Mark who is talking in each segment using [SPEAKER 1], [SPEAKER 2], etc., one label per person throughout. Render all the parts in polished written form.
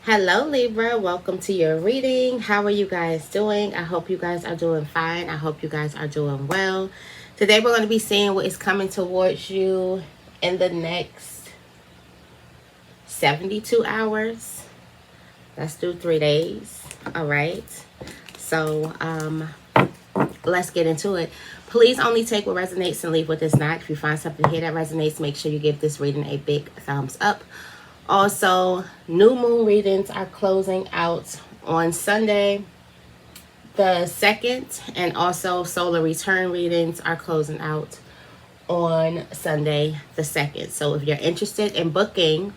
[SPEAKER 1] Hello, Libra. Welcome to your reading. How are you guys doing? I hope you guys are doing fine. I hope you guys are doing well. Today, we're going to be seeing what is coming towards you in the next 72 hours. Let's do 3 days. All right. So, let's get into it. Please only take what resonates and leave what does not. If you find something here that resonates, make sure you give this reading a big thumbs up. Also, new moon readings are closing out on Sunday the 2nd, and also solar return readings are closing out on Sunday the 2nd. So if you're interested in booking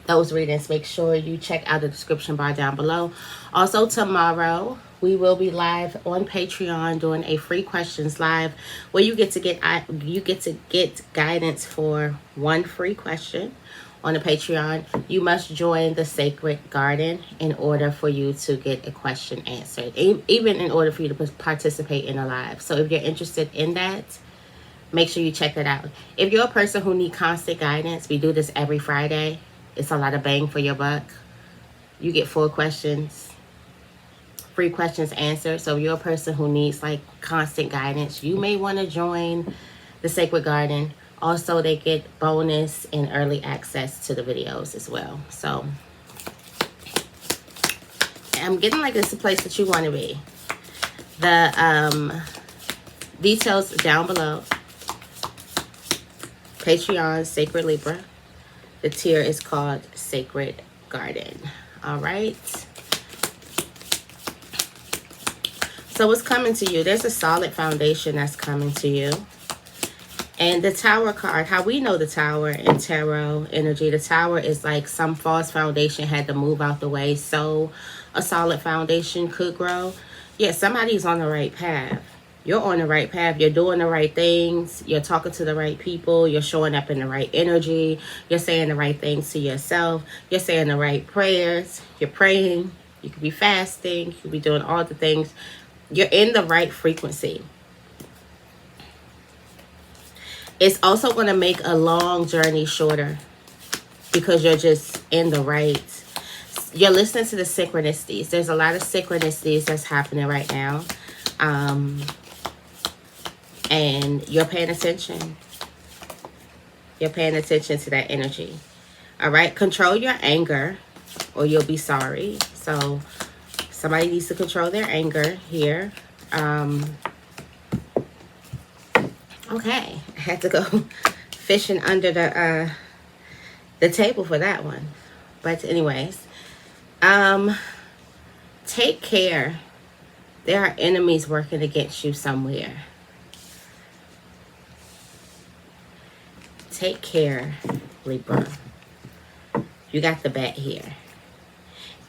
[SPEAKER 1] those readings, make sure you check out the description bar down below. Also, tomorrow we will be live on Patreon doing a free questions live where you get to get guidance for one free question. On the Patreon, you must join the Sacred Garden in order for you to get a question answered, even in order for you to participate in a live. So if you're interested in that, make sure you check that out. If you're a person who needs constant guidance, we do this every Friday. It's a lot of bang for your buck. You get 4 questions, free questions answered. So if you're a person who needs like constant guidance, you may want to join the Sacred Garden. Also, they get bonus and early access to the videos as well. So I'm getting like it's a place that you want to be. The details down below. Patreon, Sacred Libra. The tier is called Sacred Garden. All right. So what's coming to you? There's a solid foundation that's coming to you. And the Tower card, how we know the Tower in tarot energy, the Tower is like some false foundation had to move out the way so a solid foundation could grow. Yeah, somebody's on the right path. You're on the right path. You're doing the right things. You're talking to the right people. You're showing up in the right energy. You're saying the right things to yourself. You're saying the right prayers. You're praying. You could be fasting. You could be doing all the things. You're in the right frequency. It's also going to make a long journey shorter because you're just in the right. You're listening to the synchronicities. There's a lot of synchronicities that's happening right now. And you're paying attention. You're paying attention to that energy. All right. Control your anger or you'll be sorry. So somebody needs to control their anger here. Okay, I had to go fishing under the table for that one. But anyways, take care. There are enemies working against you somewhere. Take care, Libra. You got the bat here.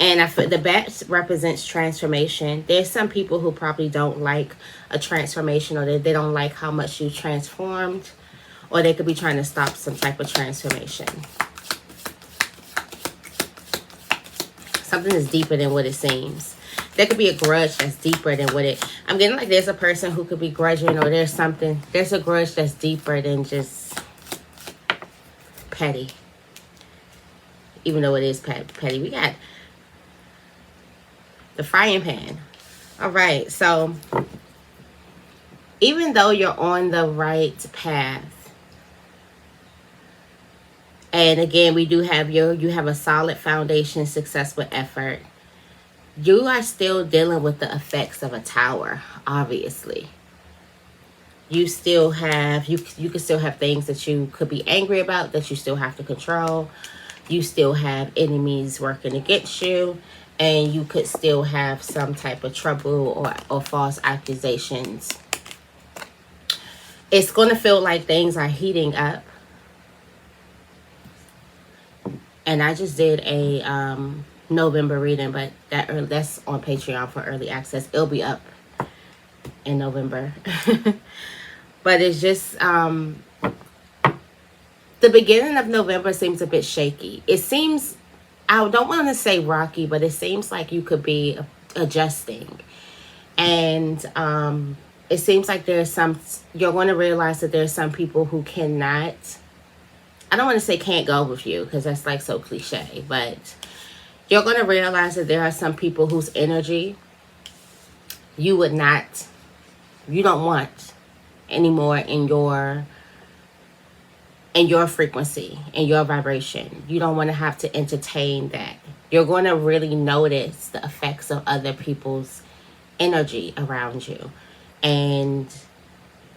[SPEAKER 1] And the bat represents transformation. There's some people who probably don't like a transformation, or they don't like how much you transformed, or they could be trying to stop some type of transformation. Something is deeper than what it seems. There could be a grudge that's deeper than what it... I'm getting like there's a person who could be grudging, or there's a grudge that's deeper than just petty. Even though it is petty. We got the frying pan. All right, so even though you're on the right path, and again, we do have you have a solid foundation, successful effort, you are still dealing with the effects of a tower, obviously. You still have, you can still have things that you could be angry about that you still have to control. You still have enemies working against you. And you could still have some type of trouble or false accusations. It's going to feel like things are heating up. And I just did a November reading, but that's on Patreon for early access. It'll be up in November. But it's just... the beginning of November seems a bit shaky. It seems... I don't want to say rocky, but it seems like you could be adjusting. And it seems like you're going to realize that there's some people who cannot, I don't want to say can't go with you because that's like so cliche, but You're going to realize that there are some people whose energy you don't want anymore in your frequency, in your vibration. You don't want to have to entertain that. You're going to really notice the effects of other people's energy around you. And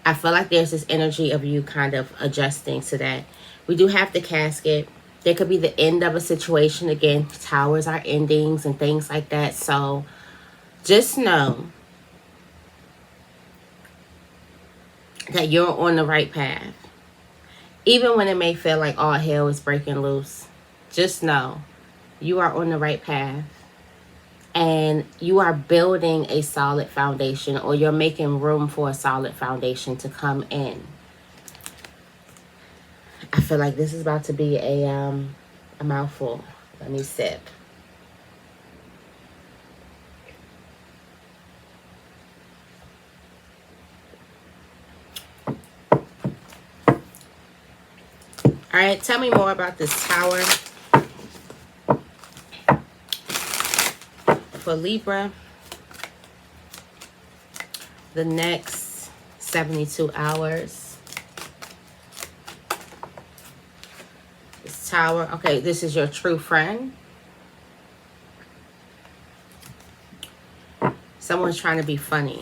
[SPEAKER 1] I feel like there's this energy of you kind of adjusting to that. We do have the casket. There could be the end of a situation. Again, towers are endings and things like that. So just know that you're on the right path. Even when it may feel like all hell is breaking loose, just know you are on the right path. And you are building a solid foundation, or you're making room for a solid foundation to come in. I feel like this is about to be a mouthful. Let me sip. All right, tell me more about this tower for Libra. The next 72 hours. This tower, okay, this is your true friend. Someone's trying to be funny.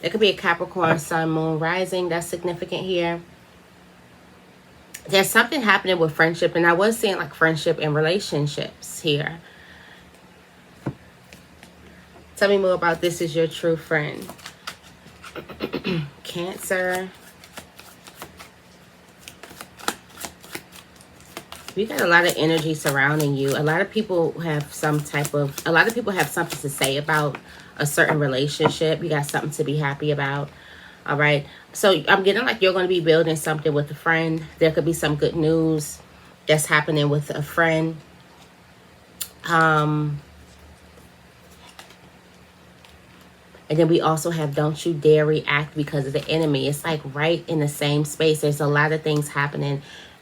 [SPEAKER 1] There could be a Capricorn, Sun, Moon, Rising. That's significant here. There's something happening with friendship. And I was seeing like friendship and relationships here. Tell me more about this is your true friend. Cancer. You got a lot of energy surrounding you. A lot of people have something to say about a certain relationship. You got something to be happy about. All right. So I'm getting like you're going to be building something with a friend. There could be some good news that's happening with a friend. And then we also have don't you dare react because of the enemy. It's like right in the same space. There's a lot of things happening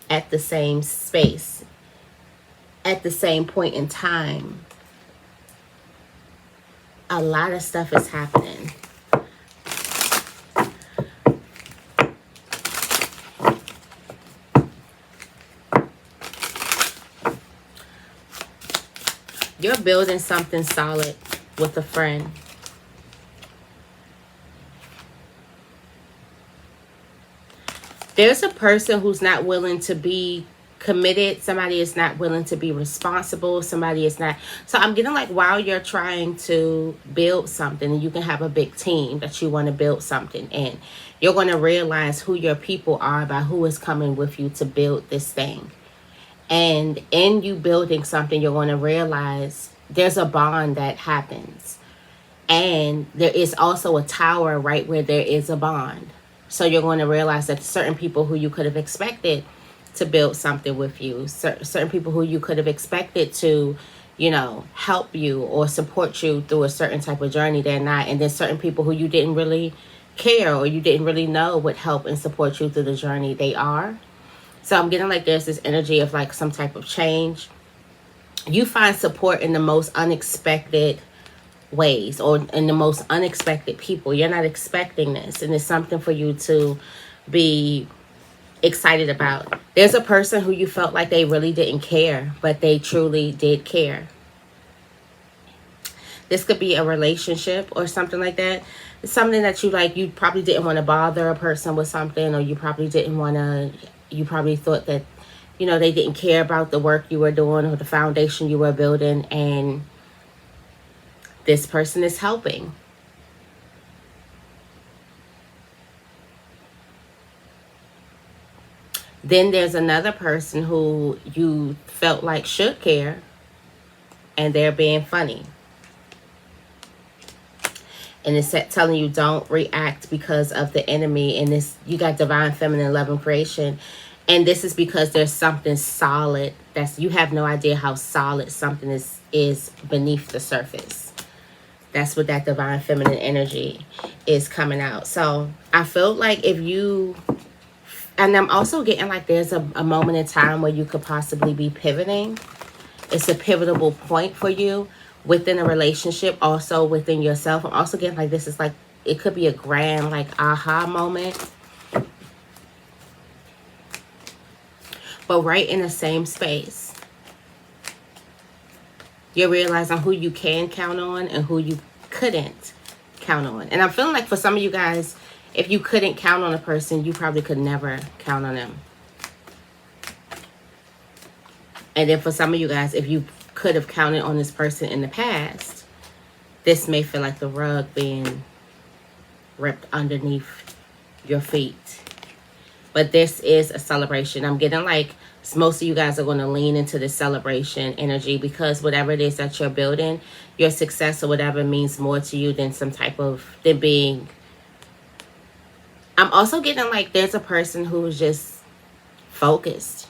[SPEAKER 1] at the same space, at the same point in time. A lot of stuff is happening. You're building something solid with a friend. There's a person who's not willing to be committed. Somebody is not willing to be responsible. Somebody is not. So I'm getting like while you're trying to build something, and you can have a big team that you want to build something in, you're going to realize who your people are by who is coming with you to build this thing. And in you building something, you're going to realize there's a bond that happens. And there is also a tower right where there is a bond. So you're going to realize that certain people who you could have expected to build something with you, certain people who you could have expected to, you know, help you or support you through a certain type of journey, they're not. And then certain people who you didn't really care or you didn't really know would help and support you through the journey, they are. So I'm getting like there's this energy of like some type of change. You find support in the most unexpected ways or in the most unexpected people. You're not expecting this, and it's something for you to be excited about. There's a person who you felt like they really didn't care, but they truly did care. This could be a relationship or something like that. It's something that you probably didn't want to bother a person with something, or you probably thought that, you know, they didn't care about the work you were doing or the foundation you were building, and this person is helping. Then there's another person who you felt like should care, and they're being funny. And it's telling you don't react because of the enemy. And this, you got divine feminine love and creation. And this is because there's something solid you have no idea how solid something is beneath the surface. That's what that divine feminine energy is coming out. So I feel like if you, and I'm also getting like there's a moment in time where you could possibly be pivoting. It's a pivotal point for you within a relationship, also within yourself. I'm also getting like this is like, it could be a grand like aha moment. But right in the same space, you're realizing who you can count on and who you couldn't count on. And I'm feeling like for some of you guys, if you couldn't count on a person, you probably could never count on them. And then for some of you guys, if you could have counted on this person in the past, this may feel like the rug being ripped underneath your feet. But this is a celebration. I'm getting like most of you guys are going to lean into the celebration energy, because whatever it is that you're building, your success or whatever means more to you than some type of, than being. I'm also getting like there's a person who's just focused.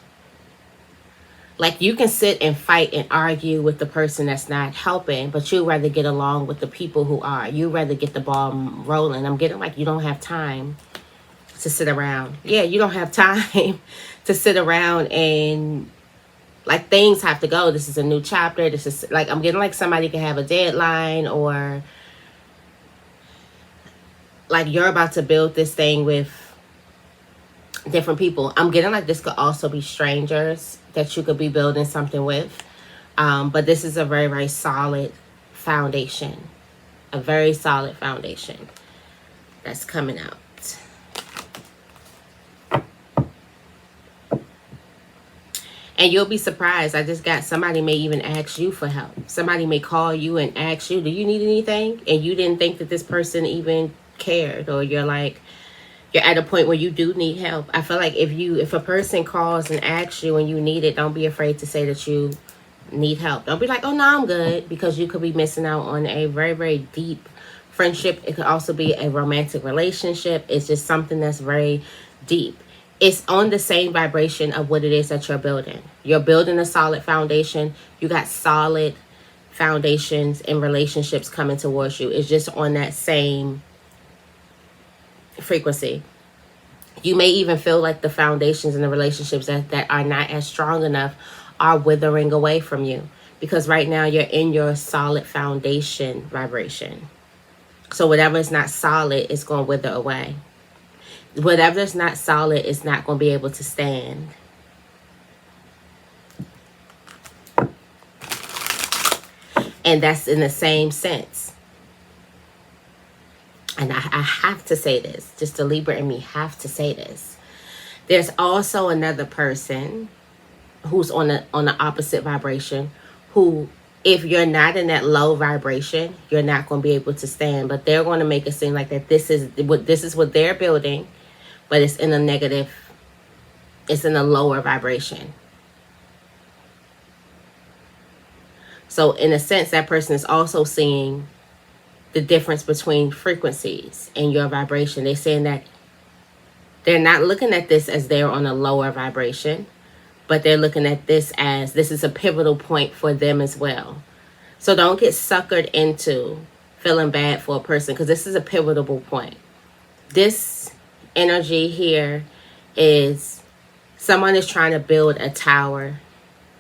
[SPEAKER 1] Like you can sit and fight and argue with the person that's not helping, but you'd rather get along with the people who are. You'd rather get the ball rolling. I'm getting like you don't have time to sit around. Yeah, you don't have time to sit around and like things have to go. This is a new chapter. This is like, I'm getting like somebody can have a deadline, or like you're about to build this thing with different people. I'm getting like this could also be strangers that you could be building something with. But this is a very, very solid foundation. A very solid foundation that's coming out. And you'll be surprised. I just got somebody may even ask you for help. Somebody may call you and ask you, do you need anything? And you didn't think that this person even cared. Or you're like, you're at a point where you do need help. I feel like if a person calls and asks you and you need it, don't be afraid to say that you need help. Don't be like, oh no, I'm good, because you could be missing out on a very, very deep friendship. It could also be a romantic relationship. It's just something that's very deep. It's on the same vibration of what it is that you're building. You're building a solid foundation. You got solid foundations and relationships coming towards you. It's just on that same frequency. You may even feel like the foundations and the relationships that are not as strong enough are withering away from you, because right now you're in your solid foundation vibration. So whatever is not solid is going to wither away. Whatever is not solid is not going to be able to stand. And that's in the same sense. And I have to say this, just the Libra in me have to say this. There's also another person who's on the opposite vibration, who, if you're not in that low vibration, you're not going to be able to stand. But they're going to make it seem like that this is what they're building, but it's in a negative, it's in a lower vibration. So in a sense, that person is also seeing the difference between frequencies and your vibration. They're saying that they're not looking at this as they're on a lower vibration, but they're looking at this as this is a pivotal point for them as well. So don't get suckered into feeling bad for a person, because this is a pivotal point. This energy here is someone is trying to build a tower,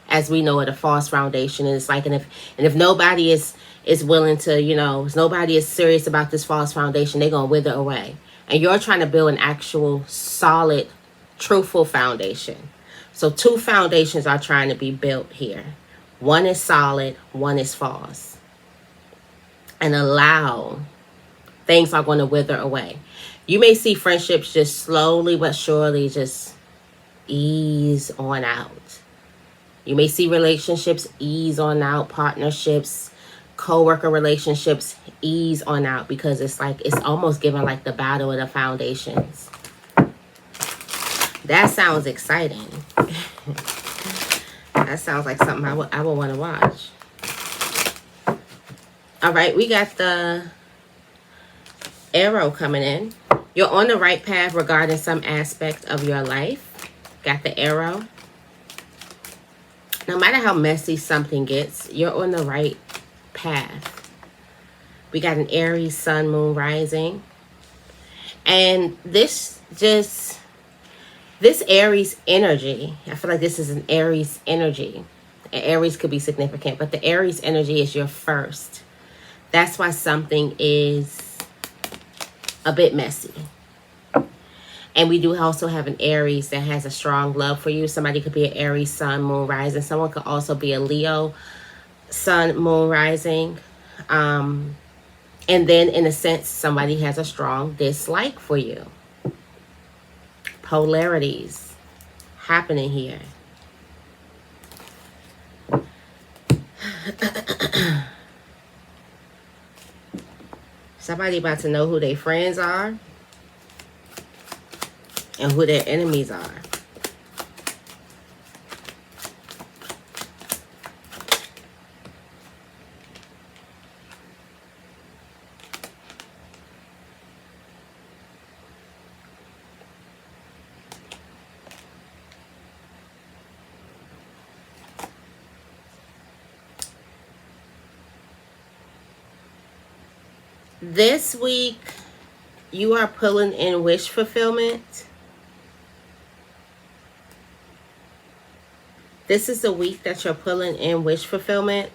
[SPEAKER 1] as we know it, a false foundation. And it's like, and if nobody is willing to, if nobody is serious about this false foundation, they're going to wither away. And you're trying to build an actual solid, truthful foundation. So two foundations are trying to be built here. One is solid, one is false. And things are going to wither away. You may see friendships just slowly but surely just ease on out. You may see relationships ease on out, partnerships, co-worker relationships ease on out, because it's like, it's almost giving like the battle of the foundations. That sounds exciting. That sounds like something I would want to watch. All right, we got the arrow coming in. You're on the right path regarding some aspect of your life. Got the arrow. No matter how messy something gets, you're on the right path. We got an Aries sun, moon, rising. And this Aries energy, I feel like this is an Aries energy. And Aries could be significant, but the Aries energy is your first. That's why something is a bit messy. And we do also have an Aries that has a strong love for you. Somebody could be an Aries sun, moon, rising. Someone could also be a Leo sun, moon, rising. And then in a sense, somebody has a strong dislike for you. Polarities happening here. Somebody about to know who their friends are and who their enemies are. This week, you are pulling in wish fulfillment. This is the week that you're pulling in wish fulfillment.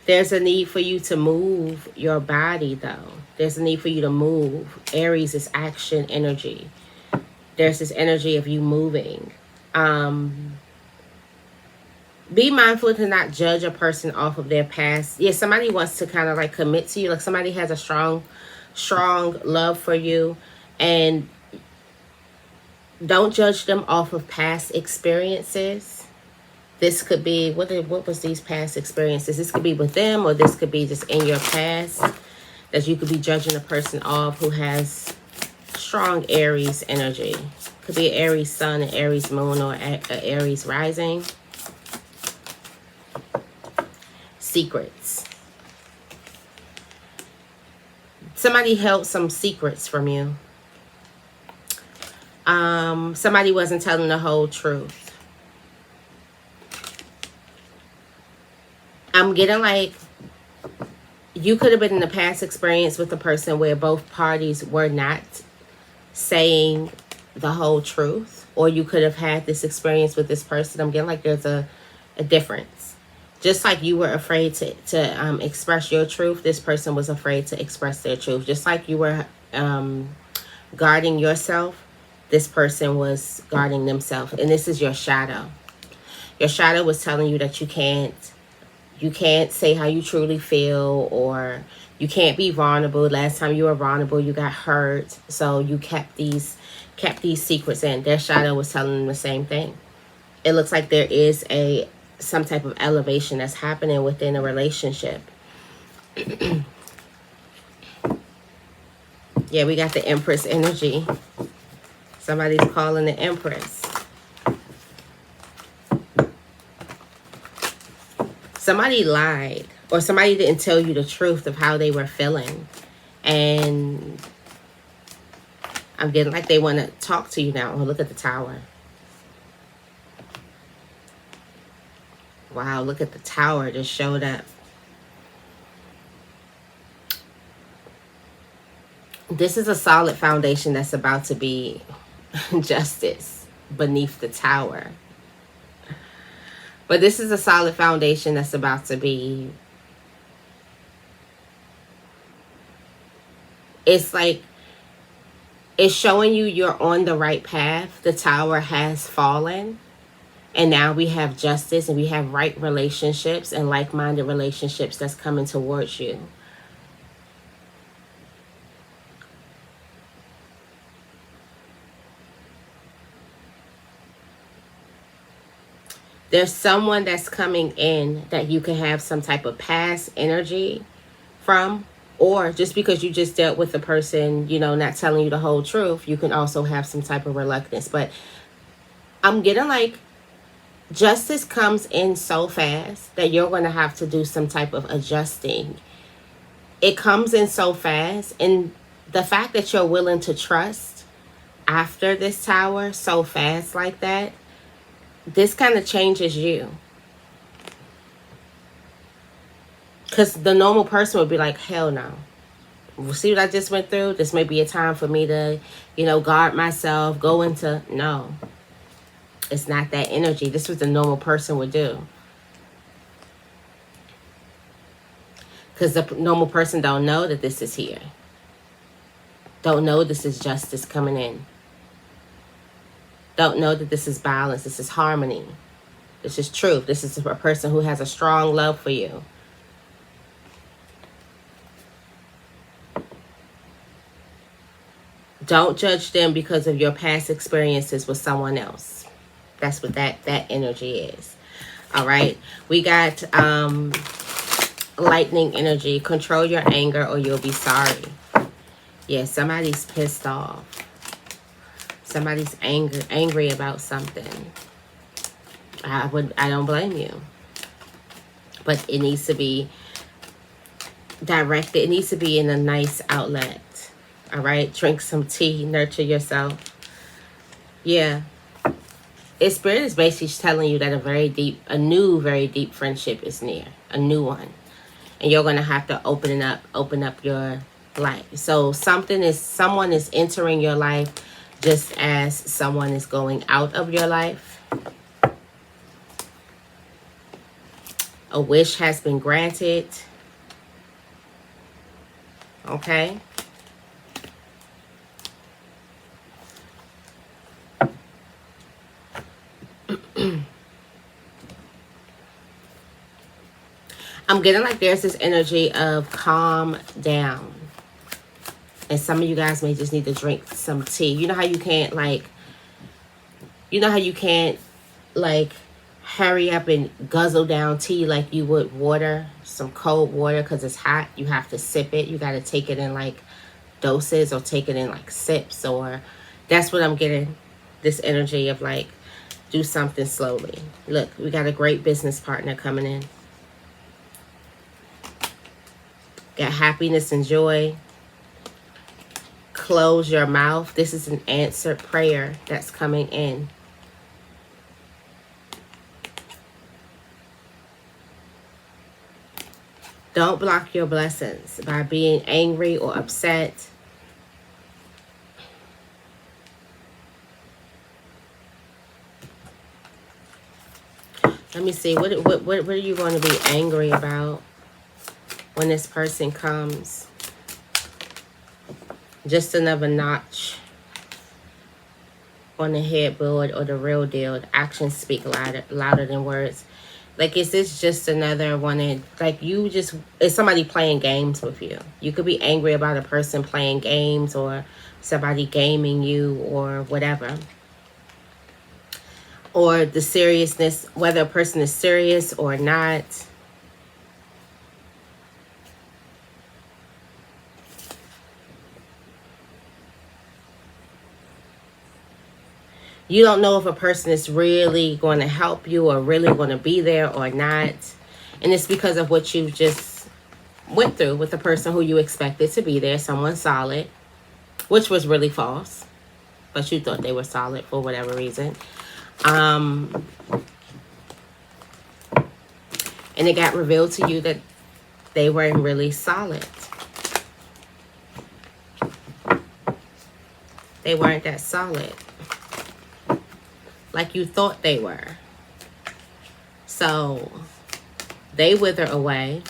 [SPEAKER 1] There's a need for you to move your body, though. There's a need for you to move. Aries is action energy. There's this energy of you moving. Be mindful to not judge a person off of their past. Yeah, somebody wants to kind of like commit to you. Like somebody has a strong love for you. And don't judge them off of past experiences. This could be, what was these past experiences? This could be with them, or this could be just in your past. That you could be judging a person off who has strong Aries energy. Could be an Aries sun, an Aries moon, or an Aries rising. Secrets. Somebody held some secrets from you. Somebody wasn't telling the whole truth. I'm getting like you could have been in a past experience with a person where both parties were not saying the whole truth, or you could have had this experience with this person. I'm getting like there's a difference. Just like you were afraid to express your truth, this person was afraid to express their truth. Just like you were guarding yourself, this person was guarding themselves. And this is your shadow. Your shadow was telling you that you can't say how you truly feel, or you can't be vulnerable. Last time you were vulnerable, you got hurt. So you kept these secrets in. Their shadow was telling them the same thing. It looks like there is some type of elevation that's happening within a relationship. Yeah, we got the Empress energy. Somebody's calling the Empress. Somebody lied, or somebody didn't tell you the truth of how they were feeling. And I'm getting like they want to talk to you now. Oh, look at the Tower. Wow, look at the Tower just showed up. This is a solid foundation that's about to be justice beneath the Tower. But this is a solid foundation that's about to be... It's like... It's showing you you're on the right path. The Tower has fallen. And now we have justice, and we have right relationships and like-minded relationships that's coming towards you. There's someone that's coming in that you can have some type of past energy from, or just because you just dealt with the person, you know, not telling you the whole truth, you can also have some type of reluctance. But I'm getting like justice comes in so fast that you're going to have to do some type of adjusting. It comes in so fast, and the fact that you're willing to trust after this Tower so fast like that, this kind of changes you. Because the normal person would be like, hell no. See what I just went through? This may be a time for me to, guard myself, go into... No. It's not that energy. This is what the normal person would do. Because the normal person don't know that this is here. Don't know this is justice coming in. Don't know that this is balance. This is harmony. This is truth. This is a person who has a strong love for you. Don't judge them because of your past experiences with someone else. That's what that energy is. All right. We got lightning energy. Control your anger or you'll be sorry. Yeah, somebody's pissed off. Somebody's angry about something. I don't blame you. But it needs to be directed. It needs to be in a nice outlet. All right, drink some tea, nurture yourself. Yeah. Spirit is basically telling you that a new, very deep friendship is near. A new one. And you're going to have to open up your life. So someone is entering your life just as someone is going out of your life. A wish has been granted. Okay. I'm getting like there's this energy of calm down. And some of you guys may just need to drink some tea. You know how you can't hurry up and guzzle down tea like you would water, some cold water, because it's hot. You have to sip it. You got to take it in like doses or take it in like sips, or that's what I'm getting, this energy of like do something slowly. Look, we got a great business partner coming in. Got happiness and joy. Close your mouth. This is an answered prayer that's coming in. Don't block your blessings by being angry or upset. Let me see. What are you going to be angry about when this person comes? Just another notch on the headboard or the real deal. Actions speak louder than words. Like, is this just another one? Like, is somebody playing games with you? You could be angry about a person playing games or somebody gaming you or whatever. Or the seriousness, whether a person is serious or not. You don't know if a person is really going to help you or really going to be there or not. And it's because of what you just went through with the person who you expected to be there, someone solid, which was really false. But you thought they were solid for whatever reason. And it got revealed to you that they weren't really solid. They weren't that solid like you thought they were. So they wither away.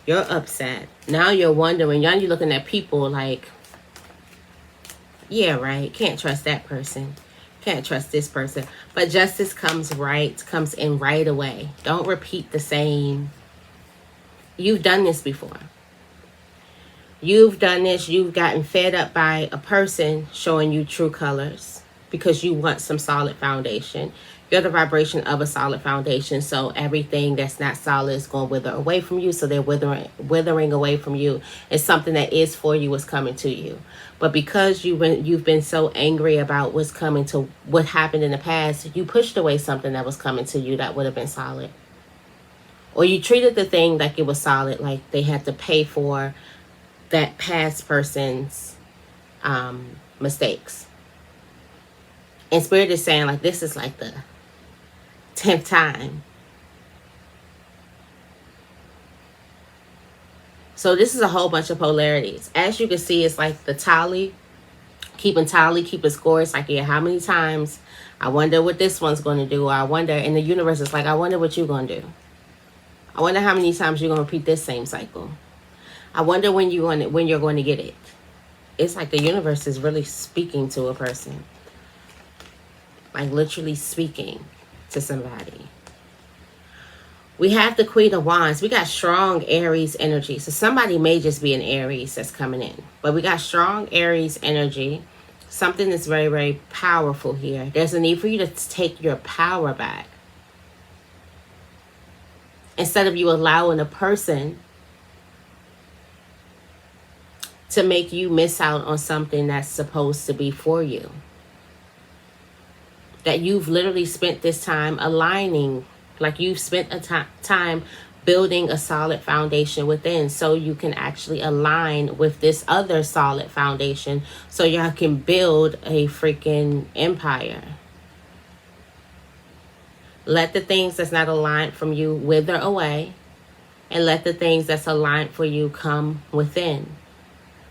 [SPEAKER 1] You're upset. Now you're wondering. Now you're looking at people like, yeah, right. Can't trust that person. Can't trust this person. But justice comes in right away. Don't repeat the same. You've done this before. You've done this. You've gotten fed up by a person showing you true colors because you want some solid foundation. You're the vibration of a solid foundation. So everything that's not solid is going to wither away from you. So they're withering away from you. And something that is for you is coming to you. But because you've been so angry about what happened in the past, you pushed away something that was coming to you that would have been solid. Or you treated the thing like it was solid, like they had to pay for that past person's mistakes. And Spirit is saying, like, this is like the 10th time. So this is a whole bunch of polarities. As you can see, it's like the tally, keeping score. It's like, yeah, how many times? I wonder what this one's going to do. Or I wonder, and the universe is like, I wonder what you're going to do. I wonder how many times you're going to repeat this same cycle. I wonder when you're going to get it. It's like the universe is really speaking to a person. Like literally speaking to somebody. We have the Queen of Wands. We got strong Aries energy. So somebody may just be an Aries that's coming in. But we got strong Aries energy. Something that's very, very powerful here. There's a need for you to take your power back. Instead of you allowing a person to make you miss out on something that's supposed to be for you. That you've literally spent this time aligning. Like you've spent a time building a solid foundation within, so you can actually align with this other solid foundation, so y'all can build a freaking empire. Let the things that's not aligned from you wither away, and let the things that's aligned for you come within.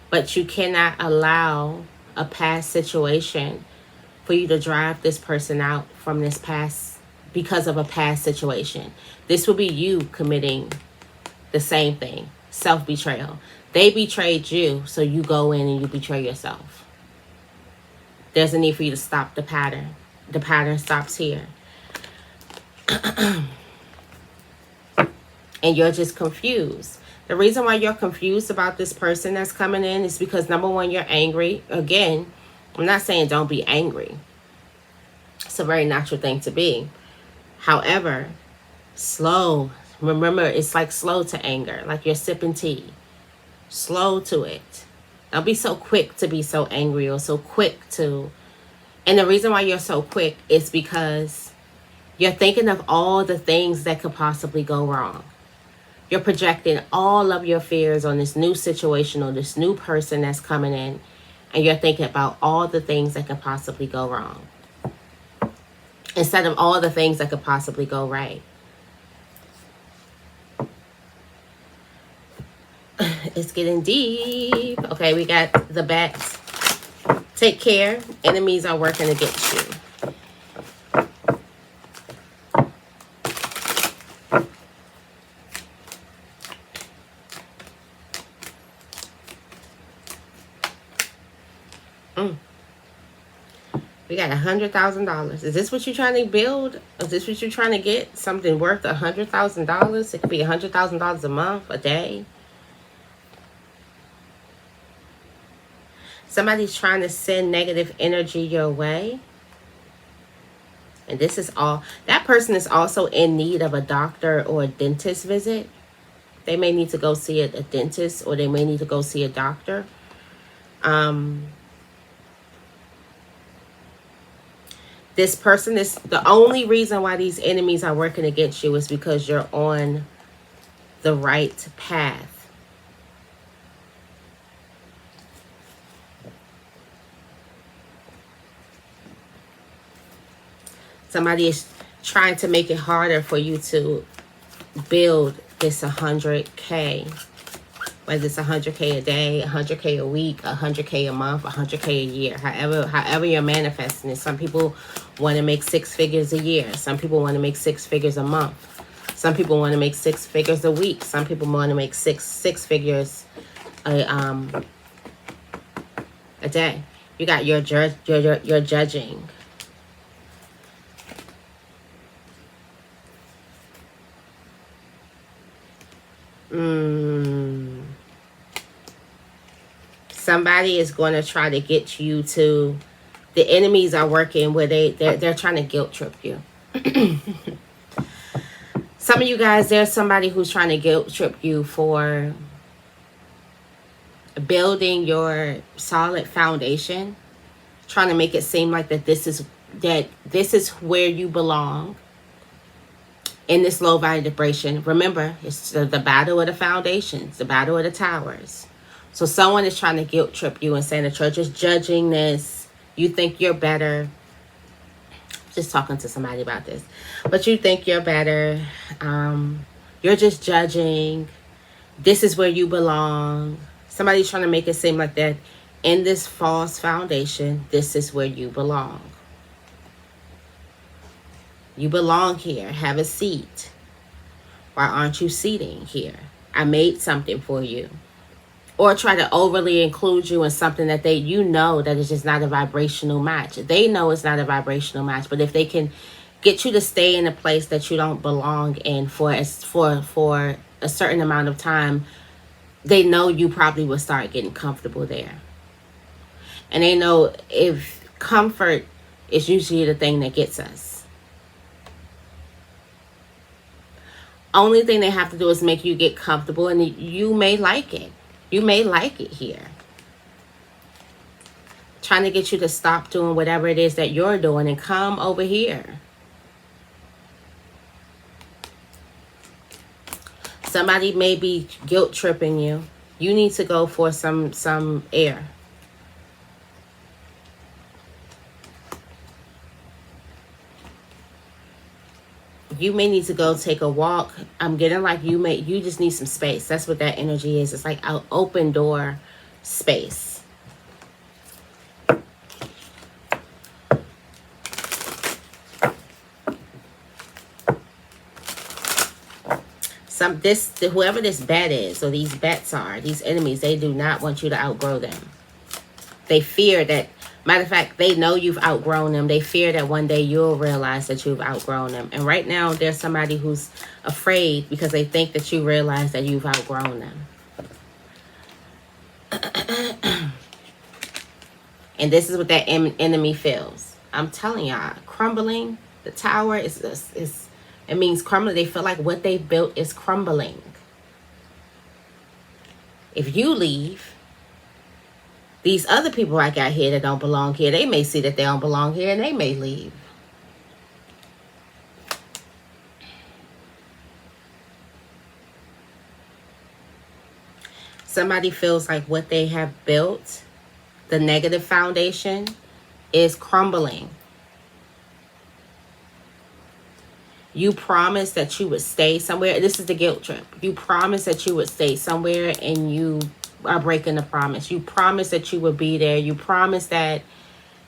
[SPEAKER 1] But you cannot allow a past situation for you to drive this person out from this past because of a past situation. This will be you committing the same thing. Self-betrayal. They betrayed you, so you go in and you betray yourself. There's a need for you to stop the pattern. The pattern stops here. And you're just confused. The reason why you're confused about this person that's coming in is because, number one, you're angry. Again, I'm not saying don't be angry. It's a very natural thing to be. However, slow. Remember, it's like slow to anger, like you're sipping tea. Slow to it. Don't be so quick to be so angry or so quick to... And the reason why you're so quick is because you're thinking of all the things that could possibly go wrong. You're projecting all of your fears on this new situation or this new person that's coming in. And you're thinking about all the things that could possibly go wrong, instead of all the things that could possibly go right. It's getting deep. Okay, we got the bats. Take care. Enemies are working against you. We got $100,000. Is this what you're trying to build? Is this what you're trying to get? Something worth $100,000? It could be $100,000 a month, a day. Somebody's trying to send negative energy your way. And this is all. That person is also in need of a doctor or a dentist visit. They may need to go see a dentist, or they may need to go see a doctor. This person is, the only reason why these enemies are working against you is because you're on the right path. Somebody is trying to make it harder for you to build this 100K. Whether it's 100K a day, 100K a week, 100K a month, 100K a year. However you're manifesting it. Some people want to make 6 figures a year. Some people want to make 6 figures a month. Some people want to make 6 figures a week. Some people want to make six figures a day. You got your judging. Somebody is going to try to get you to, the enemies are working where they're trying to guilt trip you. Some of you guys, there's somebody who's trying to guilt trip you for building your solid foundation, trying to make it seem like that this is where you belong in this low vibration. Remember, it's the battle of the foundations, the battle of the towers. So someone is trying to guilt trip you and saying that you're just judging this. You think you're better. Just talking to somebody about this. But you think you're better. You're just judging. This is where you belong. Somebody's trying to make it seem like that in this false foundation, this is where you belong. You belong here. Have a seat. Why aren't you seating here? I made something for you. Or try to overly include you in something that you know that is just not a vibrational match. They know it's not a vibrational match, but if they can get you to stay in a place that you don't belong in for a certain amount of time, they know you probably will start getting comfortable there. And they know if comfort is usually the thing that gets us. Only thing they have to do is make you get comfortable, and you may like it. You may like it here. Trying to get you to stop doing whatever it is that you're doing and come over here. Somebody may be guilt tripping you. You need to go for some air. You may need to go take a walk. I'm getting like you just need some space. That's what that energy is. It's like an open door space. Whoever this bat is, or these bats are, these enemies, they do not want you to outgrow them. They fear that, matter of fact, they know you've outgrown them. They fear that one day you'll realize that you've outgrown them. And right now, there's somebody who's afraid because they think that you realize that you've outgrown them. And this is what that enemy feels. I'm telling y'all, crumbling, the tower is it means crumbling. They feel like what they built is crumbling. If you leave, these other people I got here that don't belong here, they may see that they don't belong here and they may leave. Somebody feels like what they have built, the negative foundation, is crumbling. You promised that you would stay somewhere. This is the guilt trip. You promised that you would stay somewhere and you are breaking the promise. You promised that you would be there. You promised that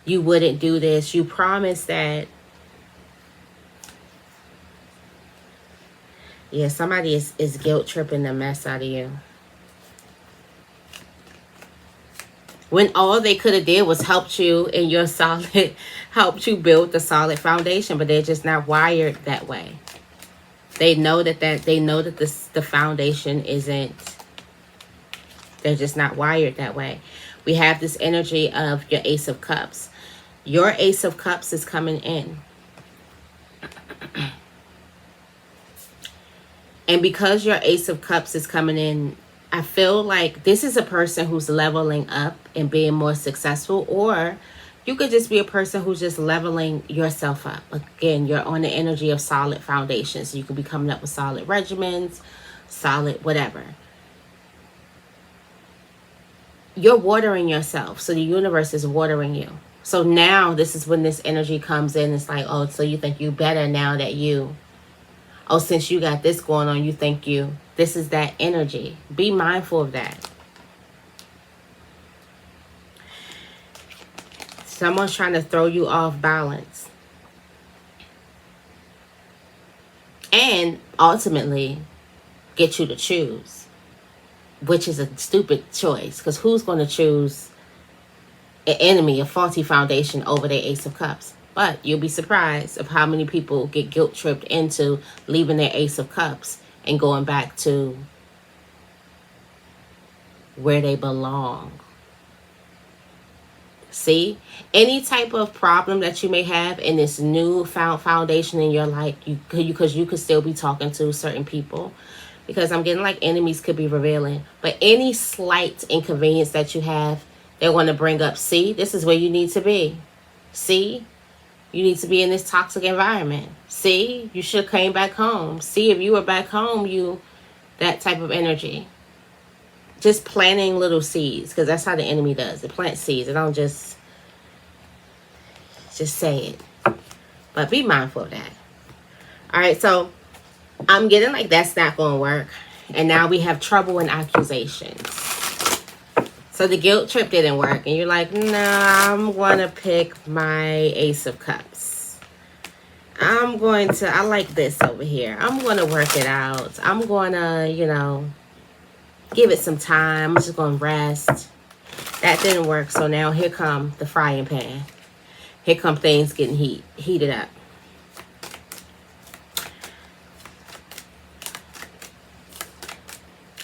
[SPEAKER 1] you wouldn't do this. You promised that. Yeah, somebody is guilt tripping the mess out of you. When all they could have did was helped you in your helped you build the solid foundation, but they're just not wired that way. They know that the foundation isn't. They're just not wired that way. We have this energy of your Ace of Cups. Your Ace of Cups is coming in. And because your Ace of Cups is coming in, I feel like this is a person who's leveling up and being more successful, or you could just be a person who's just leveling yourself up. Again, you're on the energy of solid foundations. So you could be coming up with solid regimens, solid whatever. You're watering yourself. So the universe is watering you. So now this is when this energy comes in. It's like, oh, so you think you better now that you, oh, since you got this going on, you think you, this is that energy. Be mindful of that. Someone's trying to throw you off balance. And ultimately get you to choose, which is a stupid choice, because who's going to choose an enemy, a faulty foundation, over their Ace of Cups? But you'll be surprised of how many people get guilt tripped into leaving their Ace of Cups and going back to where they belong. See, any type of problem that you may have in this new foundation in your life, because you could still be talking to certain people, because I'm getting like enemies could be revealing, but any slight inconvenience that you have, they want to bring up, see, this is where you need to be. See, you need to be in this toxic environment. See, you should have came back home. See, if you were back home, that type of energy. Just planting little seeds, because that's how the enemy does. It plants seeds. It don't just say it. But be mindful of that. All right, so I'm getting like that's not going to work. And now we have trouble and accusations. So the guilt trip didn't work. And you're like, nah, I'm going to pick my Ace of Cups. I like this over here. I'm going to work it out. I'm going to, you know, give it some time. I'm just going to rest. That didn't work. So now here come the frying pan. Here come things getting heated up.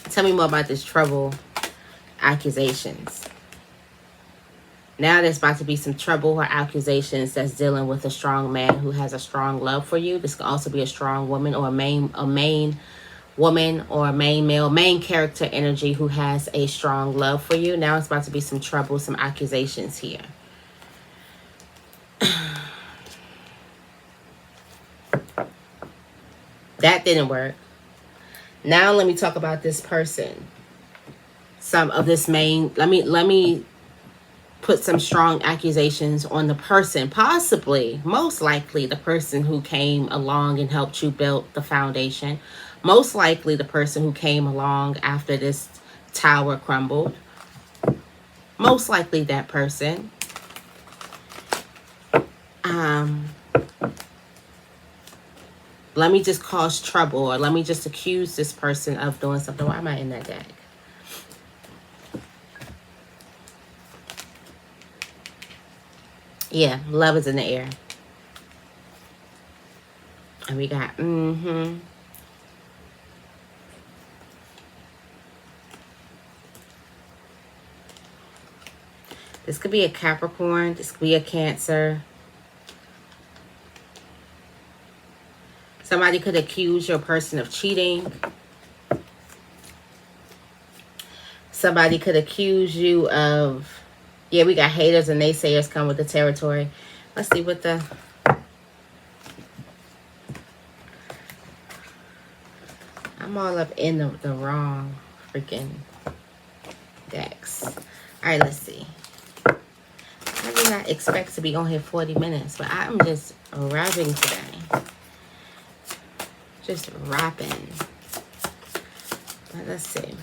[SPEAKER 1] Tell me more about this trouble, accusations. Now there's about to be some trouble or accusations that's dealing with a strong man who has a strong love for you. This could also be a strong woman or a main woman or a main male, main character energy who has a strong love for you. Now it's about to be some trouble, some accusations here. That didn't work. Now let me talk about this person. Some of this main, let me put some strong accusations on the person, possibly, most likely the person who came along and helped you build the foundation. Most likely the person who came along after this tower crumbled. Most likely that person. Let me just cause trouble, or let me just accuse this person of doing something. Why am I in that deck? Yeah, love is in the air. And we got, This could be a Capricorn. This could be a Cancer. Somebody could accuse your person of cheating. Somebody could accuse you of... Yeah, we got haters and naysayers come with the territory. Let's see what the... I'm all up in the wrong freaking decks. All right, let's see. I did not expect to be on here 40 minutes, but I'm just rapping today. Just rapping. But let's see.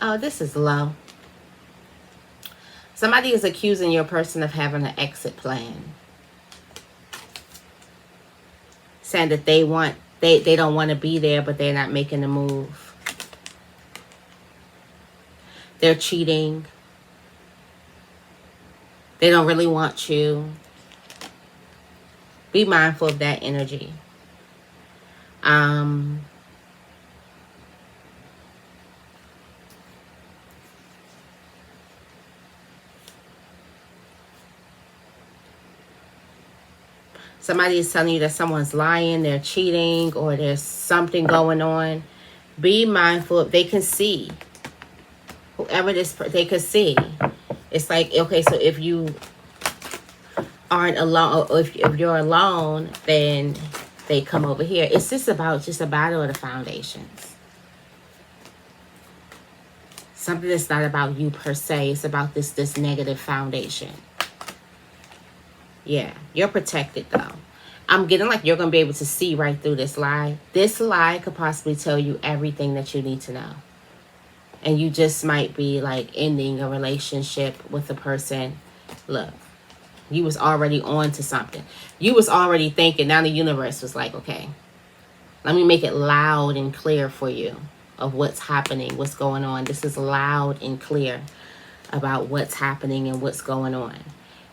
[SPEAKER 1] Oh, this is low. Somebody is accusing your person of having an exit plan. Saying that they don't want to be there, but they're not making the move. They're cheating. They don't really want you. Be mindful of that energy. Somebody is telling you that someone's lying, they're cheating, or there's something going on. Be mindful. They can see. Whoever they can see. It's like, okay, so if you aren't alone, or if you're alone, then they come over here. It's just a battle of the foundations. Something that's not about you per se. It's about this negative foundation. Yeah, you're protected though. I'm getting like you're going to be able to see right through this lie. This lie could possibly tell you everything that you need to know. And you just might be like ending a relationship with a person. Look, you was already on to something. You was already thinking. Now the universe was like, okay, let me make it loud and clear for you of what's happening, what's going on. This is loud and clear about what's happening and what's going on.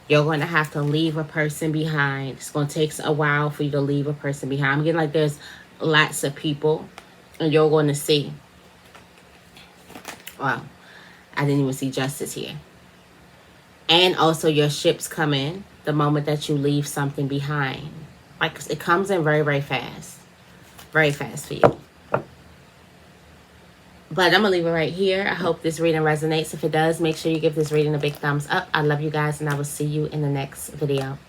[SPEAKER 1] You're going to have to leave a person behind. It's going to take a while for you to leave a person behind. I'm getting like there's lots of people and you're going to see. Wow, I didn't even see justice here. And also your ships come in the moment that you leave something behind. Like it comes in very, very fast. Very fast for you. But I'm going to leave it right here. I hope this reading resonates. If it does, make sure you give this reading a big thumbs up. I love you guys, and I will see you in the next video.